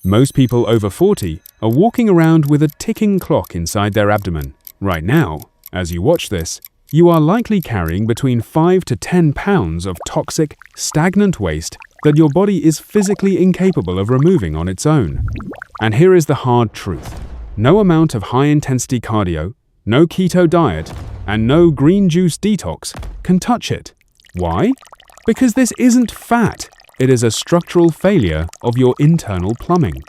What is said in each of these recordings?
Most people over 40 are walking around with a ticking clock inside their abdomen. Right now, as you watch this, you are likely carrying between 5 to 10 pounds of toxic, stagnant waste that your body is physically incapable of removing on its own. And here is the hard truth. No amount of high-intensity cardio, no keto diet, and no green juice detox can touch it. Why? Because this isn't fat. It is a structural failure of your internal plumbing.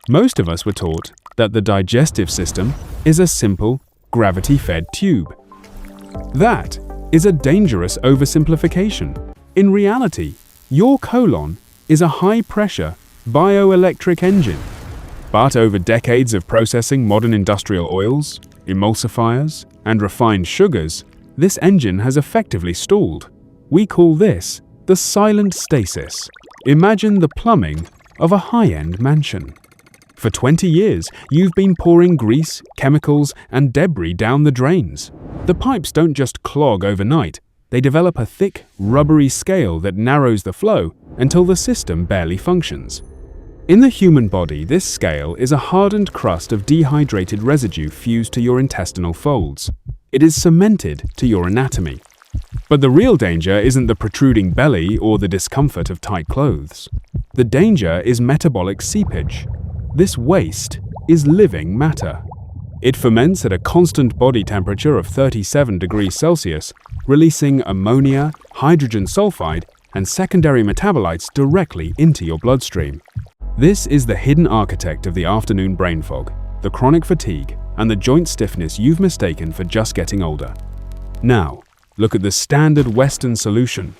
Most of us were taught that the digestive system is a simple, gravity-fed tube. That is a dangerous oversimplification. In reality, your colon is a high-pressure bioelectric engine. But over decades of processing modern industrial oils, emulsifiers, and refined sugars, this engine has effectively stalled. We call this the silent stasis. Imagine the plumbing of a high-end mansion. For 20 years, you've been pouring grease, chemicals, and debris down the drains. The pipes don't just clog overnight. They develop a thick, rubbery scale that narrows the flow until the system barely functions. In the human body, this scale is a hardened crust of dehydrated residue fused to your intestinal folds. It is cemented to your anatomy. But the real danger isn't the protruding belly or the discomfort of tight clothes. The danger is metabolic seepage. This waste is living matter. It ferments at a constant body temperature of 37 degrees Celsius, releasing ammonia, hydrogen sulfide, and secondary metabolites directly into your bloodstream. This is the hidden architect of the afternoon brain fog, the chronic fatigue, and the joint stiffness you've mistaken for just getting older. Now, look at the standard Western solution: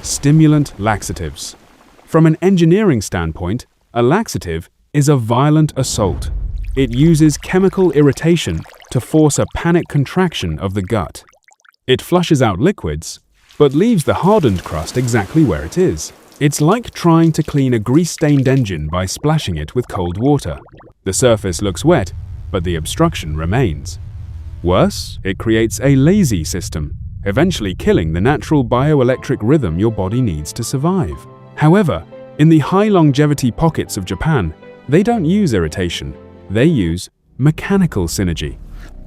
stimulant laxatives. From an engineering standpoint, a laxative is a violent assault. It uses chemical irritation to force a panic contraction of the gut. It flushes out liquids, but leaves the hardened crust exactly where it is. It's like trying to clean a grease-stained engine by splashing it with cold water. The surface looks wet, but the obstruction remains. Worse, it creates a lazy system, eventually killing the natural bioelectric rhythm your body needs to survive. However, in the high-longevity pockets of Japan, they don't use irritation. They use mechanical synergy.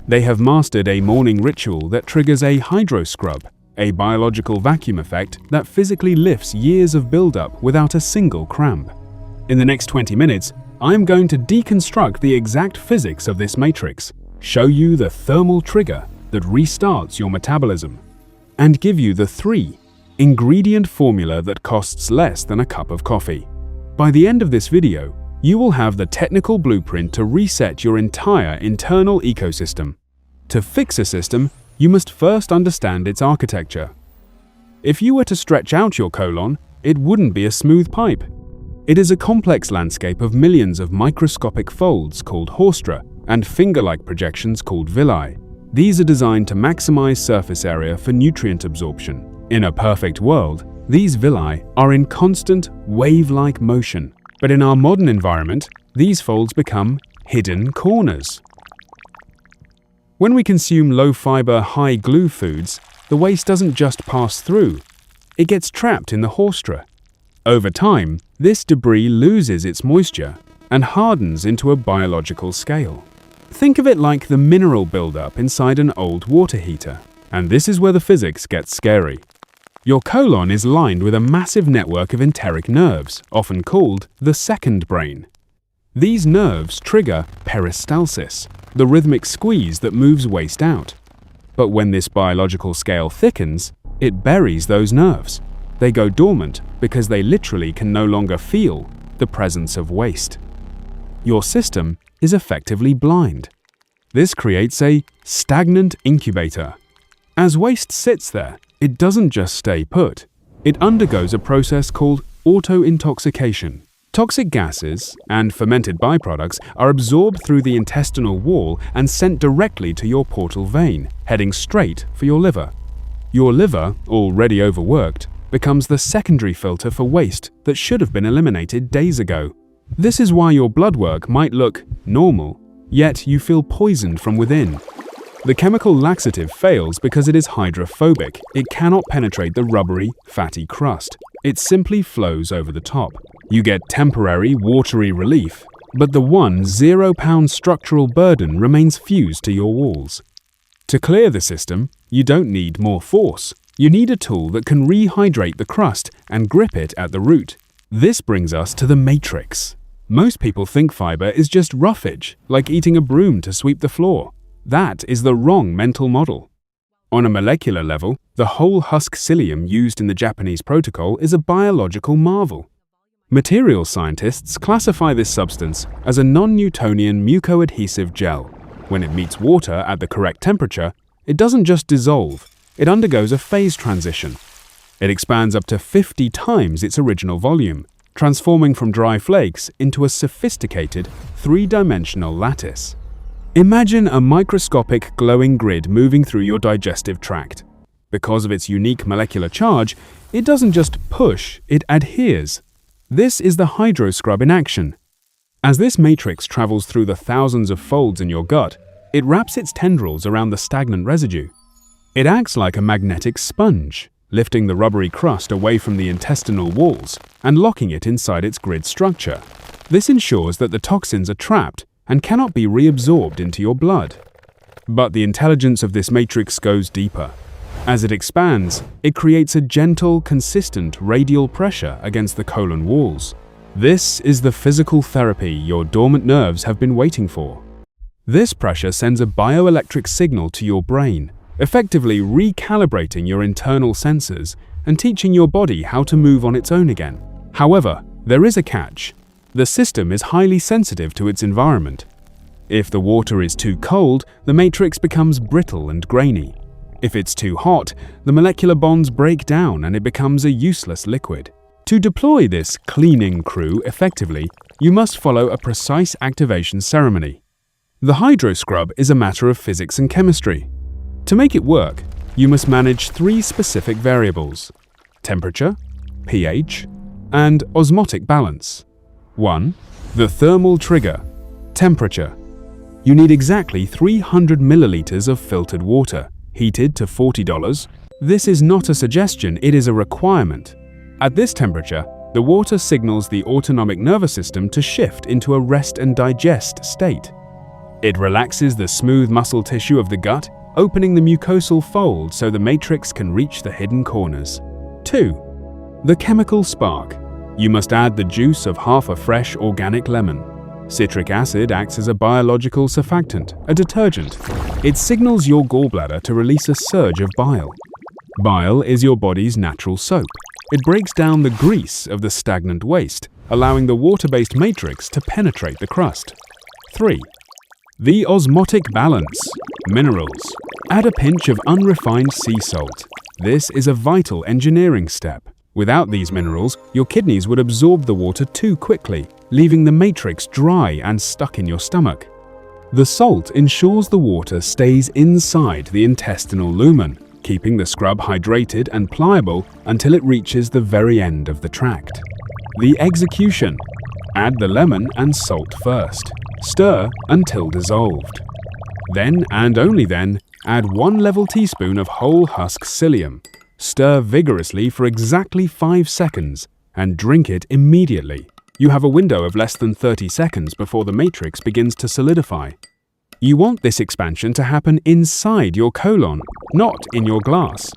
They have mastered a morning ritual that triggers a hydro scrub, a biological vacuum effect that physically lifts years of buildup without a single cramp. In the next 20 minutes, I'm going to deconstruct the exact physics of this matrix, show you the thermal trigger that restarts your metabolism, and give you the 3-ingredient formula that costs less than a cup of coffee. By the end of this video, you will have the technical blueprint to reset your entire internal ecosystem. To fix a system, you must first understand its architecture. If you were to stretch out your colon, it wouldn't be a smooth pipe. It is a complex landscape of millions of microscopic folds called haustra and finger-like projections called villi. These are designed to maximize surface area for nutrient absorption. In a perfect world, these villi are in constant, wave-like motion. But in our modern environment, these folds become hidden corners. When we consume low-fiber, high-glue foods, the waste doesn't just pass through. It gets trapped in the haustra. Over time, this debris loses its moisture and hardens into a biological scale. Think of it like the mineral buildup inside an old water heater. And this is where the physics gets scary. Your colon is lined with a massive network of enteric nerves, often called the second brain. These nerves trigger peristalsis, the rhythmic squeeze that moves waste out. But when this biological scale thickens, it buries those nerves. They go dormant because they literally can no longer feel the presence of waste. Your system is effectively blind. This creates a stagnant incubator. As waste sits there, it doesn't just stay put. It undergoes a process called auto-intoxication. Toxic gases and fermented byproducts are absorbed through the intestinal wall and sent directly to your portal vein, heading straight for your liver. Your liver, already overworked, becomes the secondary filter for waste that should have been eliminated days ago. This is why your blood work might look normal, yet you feel poisoned from within. The chemical laxative fails because it is hydrophobic. It cannot penetrate the rubbery, fatty crust. It simply flows over the top. You get temporary, watery relief, but the 0 pound structural burden remains fused to your walls. To clear the system, you don't need more force. You need a tool that can rehydrate the crust and grip it at the root. This brings us to the matrix. Most people think fiber is just roughage, like eating a broom to sweep the floor. That is the wrong mental model. On a molecular level, the whole husk psyllium used in the Japanese protocol is a biological marvel. Materials scientists classify this substance as a non-Newtonian mucoadhesive gel. When it meets water at the correct temperature, it doesn't just dissolve, it undergoes a phase transition. It expands up to 50 times its original volume, transforming from dry flakes into a sophisticated, three-dimensional lattice. Imagine a microscopic glowing grid moving through your digestive tract. Because of its unique molecular charge, it doesn't just push, it adheres. This is the hydroscrub in action. As this matrix travels through the thousands of folds in your gut, it wraps its tendrils around the stagnant residue. It acts like a magnetic sponge, lifting the rubbery crust away from the intestinal walls and locking it inside its grid structure. This ensures that the toxins are trapped and cannot be reabsorbed into your blood. But the intelligence of this matrix goes deeper. As it expands, it creates a gentle, consistent radial pressure against the colon walls. This is the physical therapy your dormant nerves have been waiting for. This pressure sends a bioelectric signal to your brain, effectively recalibrating your internal sensors and teaching your body how to move on its own again. However, there is a catch. The system is highly sensitive to its environment. If the water is too cold, the matrix becomes brittle and grainy. If it's too hot, the molecular bonds break down and it becomes a useless liquid. To deploy this cleaning crew effectively, you must follow a precise activation ceremony. The hydroscrub is a matter of physics and chemistry. To make it work, you must manage 3 specific variables: temperature, pH, and osmotic balance. 1. The thermal trigger. Temperature. You need exactly 300 milliliters of filtered water, heated to $40. This is not a suggestion, it is a requirement. At this temperature, the water signals the autonomic nervous system to shift into a rest and digest state. It relaxes the smooth muscle tissue of the gut, opening the mucosal fold so the matrix can reach the hidden corners. 2. The chemical spark. You must add the juice of half a fresh organic lemon. Citric acid acts as a biological surfactant, a detergent. It signals your gallbladder to release a surge of bile. Bile is your body's natural soap. It breaks down the grease of the stagnant waste, allowing the water-based matrix to penetrate the crust. 3. The osmotic balance. Minerals. Add a pinch of unrefined sea salt. This is a vital engineering step. Without these minerals, your kidneys would absorb the water too quickly, leaving the matrix dry and stuck in your stomach. The salt ensures the water stays inside the intestinal lumen, keeping the scrub hydrated and pliable until it reaches the very end of the tract. The execution. Add the lemon and salt first. Stir until dissolved. Then, and only then, add 1 level teaspoon of whole husk psyllium. Stir vigorously for exactly 5 seconds and drink it immediately. You have a window of less than 30 seconds before the matrix begins to solidify. You want this expansion to happen inside your colon, not in your glass.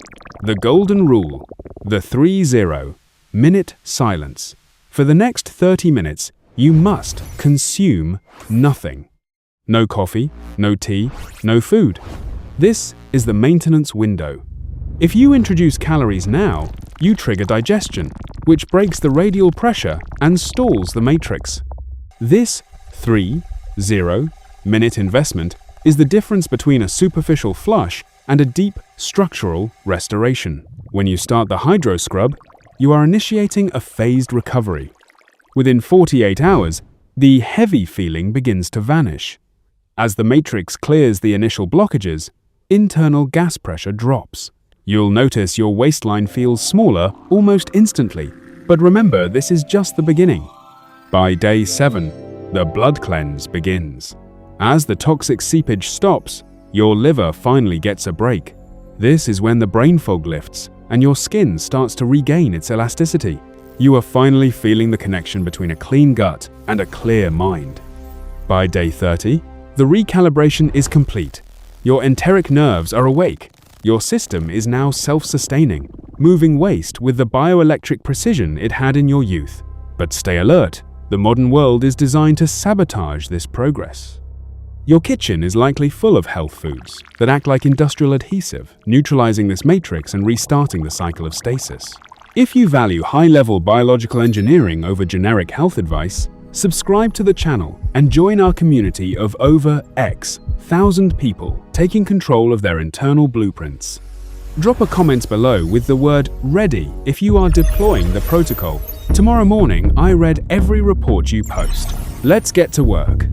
The golden rule, the 3-0-minute silence. For the next 30 minutes, you must consume nothing. No coffee, no tea, no food. This is the maintenance window. If you introduce calories now, you trigger digestion, which breaks the radial pressure and stalls the matrix. This 3-0-minute investment is the difference between a superficial flush and a deep structural restoration. When you start the hydroscrub, you are initiating a phased recovery. Within 48 hours, the heavy feeling begins to vanish. As the matrix clears the initial blockages, internal gas pressure drops. You'll notice your waistline feels smaller almost instantly, but remember, this is just the beginning. By day 7, the blood cleanse begins. As the toxic seepage stops, your liver finally gets a break. This is when the brain fog lifts and your skin starts to regain its elasticity. You are finally feeling the connection between a clean gut and a clear mind. By day 30, the recalibration is complete. Your enteric nerves are awake. Your system is now self-sustaining, moving waste with the bioelectric precision it had in your youth. But stay alert, the modern world is designed to sabotage this progress. Your kitchen is likely full of health foods that act like industrial adhesive, neutralizing this matrix and restarting the cycle of stasis. If you value high-level biological engineering over generic health advice, subscribe to the channel and join our community of over X 1,000 people taking control of their internal blueprints. Drop a comment below with the word READY if you are deploying the protocol. Tomorrow morning, I read every report you post. Let's get to work.